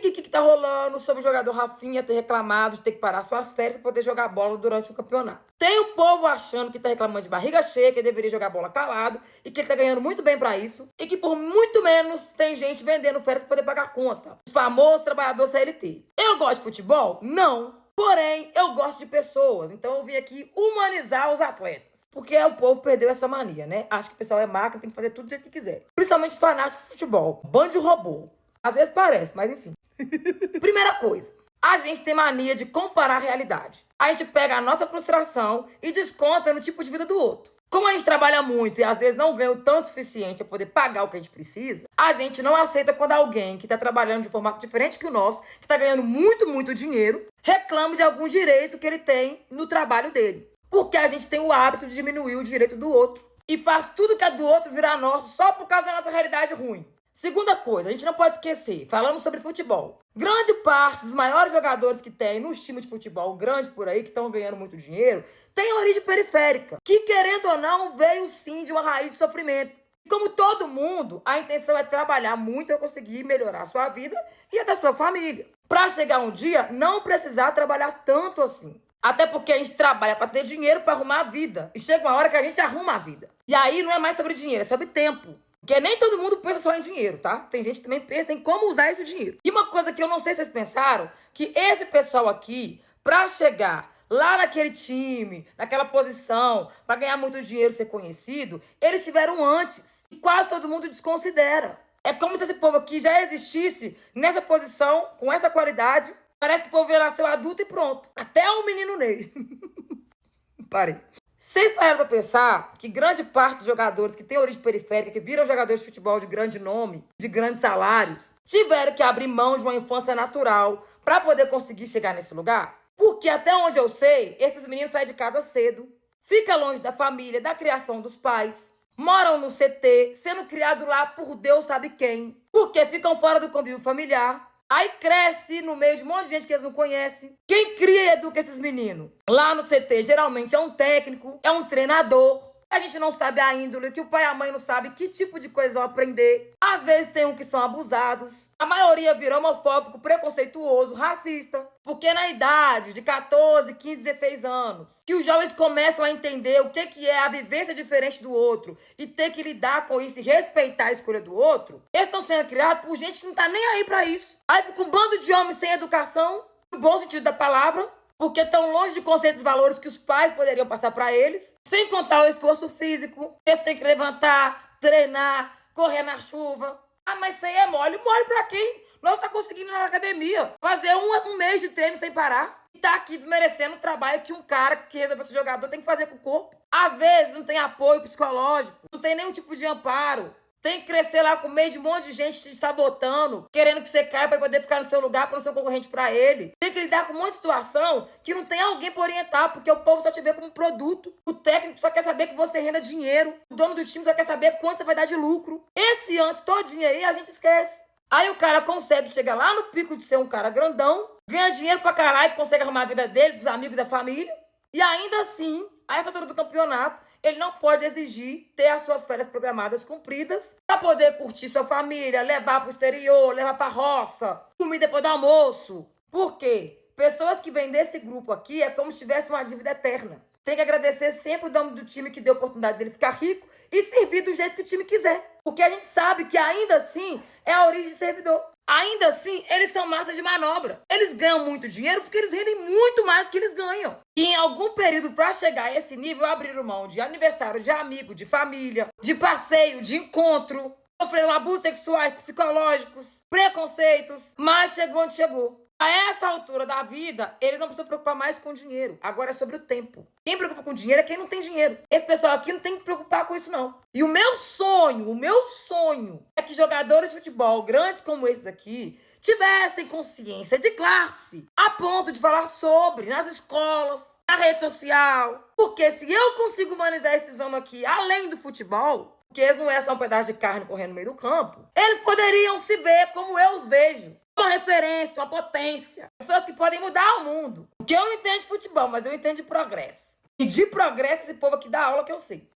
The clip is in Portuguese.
que tá rolando sobre o jogador Rafinha ter reclamado de ter que parar suas férias para poder jogar bola durante o campeonato. Tem o povo achando que tá reclamando de barriga cheia, que ele deveria jogar bola calado e que ele tá ganhando muito bem para isso e que por muito menos tem gente vendendo férias para poder pagar conta. O famoso trabalhador CLT. Eu gosto de futebol? Não. Porém, eu gosto de pessoas, então eu vim aqui humanizar os atletas. Porque o povo perdeu essa mania, né? Acha que o pessoal é máquina, tem que fazer tudo do jeito que quiser. Principalmente os fanáticos de futebol. Bando de robô. Às vezes parece, mas enfim. Primeira coisa, a gente tem mania de comparar a realidade. A gente pega a nossa frustração e desconta no tipo de vida do outro. Como a gente trabalha muito e às vezes não ganha o tanto suficiente para poder pagar o que a gente precisa, a gente não aceita quando alguém que está trabalhando de formato diferente que o nosso, que está ganhando muito, muito dinheiro, reclama de algum direito que ele tem no trabalho dele. Porque a gente tem o hábito de diminuir o direito do outro e faz tudo que é do outro virar nosso só por causa da nossa realidade ruim. Segunda coisa, a gente não pode esquecer, falando sobre futebol. Grande parte dos maiores jogadores que tem nos times de futebol grande por aí, que estão ganhando muito dinheiro, tem origem periférica, que querendo ou não, veio sim de uma raiz de sofrimento. E como todo mundo, a intenção é trabalhar muito para conseguir melhorar a sua vida e a da sua família. Para chegar um dia, não precisar trabalhar tanto assim. Até porque a gente trabalha para ter dinheiro para arrumar a vida. E chega uma hora que a gente arruma a vida. E aí não é mais sobre dinheiro, é sobre tempo. Porque nem todo mundo pensa só em dinheiro, tá? Tem gente que também pensa em como usar esse dinheiro. E uma coisa que eu não sei se vocês pensaram, que esse pessoal aqui, pra chegar lá naquele time, naquela posição, pra ganhar muito dinheiro e ser conhecido, eles tiveram antes. E quase todo mundo desconsidera. É como se esse povo aqui já existisse nessa posição, com essa qualidade. Parece que o povo já nasceu adulto e pronto. Até o menino Ney. Parei. Vocês pararam pra pensar que grande parte dos jogadores que têm origem periférica, que viram jogadores de futebol de grande nome, de grandes salários, tiveram que abrir mão de uma infância natural para poder conseguir chegar nesse lugar? Porque até onde eu sei, esses meninos saem de casa cedo, ficam longe da família, da criação dos pais, moram no CT, sendo criados lá por Deus sabe quem, porque ficam fora do convívio familiar. Aí cresce no meio de um monte de gente que eles não conhecem. Quem cria e educa esses meninos? Lá no CT, geralmente é um técnico, é um treinador. A gente não sabe a índole, que o pai e a mãe não sabem que tipo de coisa vão aprender. Às vezes tem um que são abusados. A maioria virou homofóbico, preconceituoso, racista. Porque na idade de 14, 15, 16 anos, que os jovens começam a entender o que é a vivência diferente do outro e ter que lidar com isso e respeitar a escolha do outro, eles estão sendo criados por gente que não tá nem aí pra isso. Aí fica um bando de homens sem educação, no bom sentido da palavra, porque estão longe de conceitos e valores que os pais poderiam passar para eles, sem contar o esforço físico. Eles têm que levantar, treinar, correr na chuva. Ah, mas isso aí é mole. Mole pra quem? Não tá conseguindo ir na academia. Fazer um mês de treino sem parar. E tá aqui desmerecendo o trabalho que um cara que resolveu ser jogador tem que fazer com o corpo. Às vezes não tem apoio psicológico, não tem nenhum tipo de amparo. Tem que crescer lá com meio de um monte de gente te sabotando, querendo que você caia para poder ficar no seu lugar para não ser um concorrente para ele. Tem que lidar com um monte de situação que não tem alguém para orientar, porque o povo só te vê como um produto. O técnico só quer saber que você renda dinheiro. O dono do time só quer saber quanto você vai dar de lucro. Esse antes todinho aí a gente esquece. Aí o cara consegue chegar lá no pico de ser um cara grandão, ganha dinheiro pra caralho, consegue arrumar a vida dele, dos amigos, da família. E ainda assim, a essa altura do campeonato, ele não pode exigir ter as suas férias programadas cumpridas para poder curtir sua família, levar para o exterior, levar para a roça, comer depois do almoço. Por quê? Pessoas que vêm desse grupo aqui é como se tivesse uma dívida eterna. Tem que agradecer sempre o dono do time que deu a oportunidade dele ficar rico e servir do jeito que o time quiser. Porque a gente sabe que ainda assim é a origem de servidor. Ainda assim, eles são massa de manobra. Eles ganham muito dinheiro porque eles rendem muito mais que eles ganham. E em algum período, para chegar a esse nível, abriram mão de aniversário, de amigo, de família, de passeio, de encontro, sofreram abusos sexuais, psicológicos, preconceitos, mas chegou onde chegou. A essa altura da vida, eles não precisam preocupar mais com o dinheiro. Agora é sobre o tempo. Quem preocupa com dinheiro é quem não tem dinheiro. Esse pessoal aqui não tem que preocupar com isso, não. E o meu sonho é que jogadores de futebol grandes como esses aqui tivessem consciência de classe, a ponto de falar sobre nas escolas, na rede social. Porque se eu consigo humanizar esses homens aqui, além do futebol, porque eles não é só um pedaço de carne correndo no meio do campo, eles poderiam se ver como eu os vejo. Uma referência, uma potência. Pessoas que podem mudar o mundo. Porque eu não entendo de futebol, mas eu entendo de progresso. E de progresso esse povo aqui dá aula que eu sei.